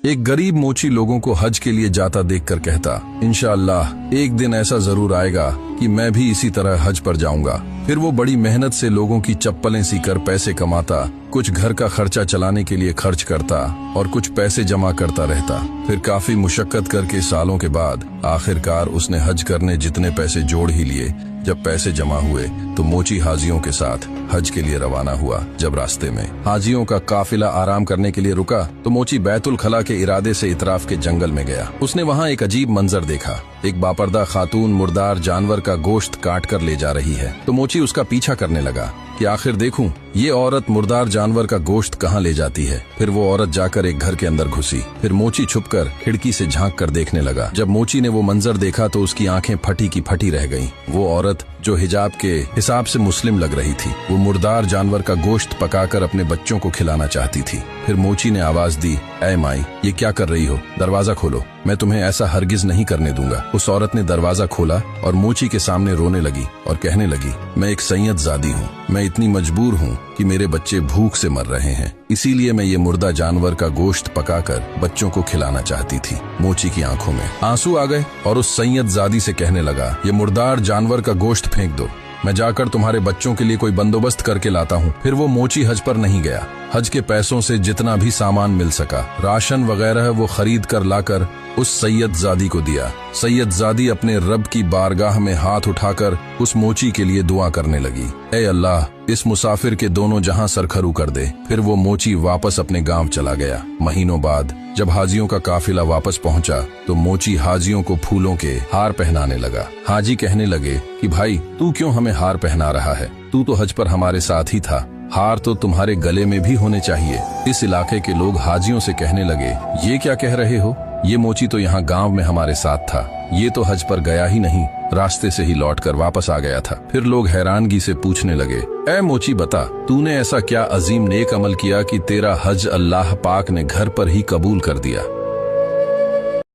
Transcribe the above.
एक गरीब मोची लोगों को हज के लिए जाता देखकर कहता, इंशाअल्लाह एक दिन ऐसा जरूर आएगा कि मैं भी इसी तरह हज पर जाऊंगा। फिर वो बड़ी मेहनत से लोगों की चप्पलें सीकर पैसे कमाता, कुछ घर का खर्चा चलाने के लिए खर्च करता और कुछ पैसे जमा करता रहता। फिर काफी मुशक्कत करके सालों के बाद आखिरकार उसने हज करने जितने पैसे जोड़ ही लिए। जब पैसे जमा हुए तो मोची हाजियों के साथ हज के लिए रवाना हुआ। जब रास्ते में हाजियों का काफिला आराम करने के लिए रुका तो मोची बैतुल खला के इरादे से इतराफ के जंगल में गया। उसने वहाँ एक अजीब मंजर देखा। एक बापर्दा खातून मुर्दार जानवर का गोश्त काट कर ले जा रही है। तो मोची उसका पीछा करने लगा कि आखिर देखूं ये औरत मुर्दार जानवर का गोश्त कहाँ ले जाती है। फिर वो औरत जाकर एक घर के अंदर घुसी। फिर मोची छुपकर खिड़की से झांक कर देखने लगा। जब मोची ने वो मंजर देखा तो उसकी आंखें फटी की फटी रह गईं। वो औरत जो हिजाब के हिसाब से मुस्लिम लग रही थी, वो मुर्दार जानवर का गोश्त पकाकर अपने बच्चों को खिलाना चाहती थी। फिर मोची ने आवाज दी, ऐ माई, ये क्या कर रही हो? दरवाजा खोलो, मैं तुम्हें ऐसा हरगिज नहीं करने दूंगा। उस औरत ने दरवाजा खोला और मोची के सामने रोने लगी और कहने लगी, मैं एक सैयदजादी हूँ। मैं इतनी मजबूर हूँ कि मेरे बच्चे भूख से मर रहे हैं, इसीलिए मैं ये मुर्दा जानवर का गोश्त पकाकर बच्चों को खिलाना चाहती थी। मोची की आंखों में आंसू आ गए और उस सैयदजादी से कहने लगा, ये मुर्दार जानवर का गोश्त फेंक दो, मैं जाकर तुम्हारे बच्चों के लिए कोई बंदोबस्त करके लाता हूँ। फिर वो मोची हज पर नहीं गया। हज के पैसों से जितना भी सामान मिल सका, राशन वगैरह, वो खरीद कर लाकर उस सैयदजादी को दिया। सैयदजादी अपने रब की बारगाह में हाथ उठाकर उस मोची के लिए दुआ करने लगी, ऐ अल्लाह, इस मुसाफिर के दोनों जहां सरखरू कर दे। फिर वो मोची वापस अपने गांव चला गया। महीनों बाद जब हाजियों का काफिला वापस पहुंचा तो मोची हाजियों को फूलों के हार पहनाने लगा। हाजी कहने लगे कि भाई, तू क्यों हमें हार पहना रहा है? तू तो हज पर हमारे साथ ही था, हार तो तुम्हारे गले में भी होने चाहिए। इस इलाके के लोग हाजियों से कहने लगे, ये क्या कह रहे हो? ये मोची तो यहाँ गांव में हमारे साथ था, ये तो हज पर गया ही नहीं, रास्ते से ही लौटकर वापस आ गया था। फिर लोग हैरानगी से पूछने लगे, ऐ मोची बता, तूने ऐसा क्या अजीम नेक अमल किया कि तेरा हज अल्लाह पाक ने घर पर ही कबूल कर दिया?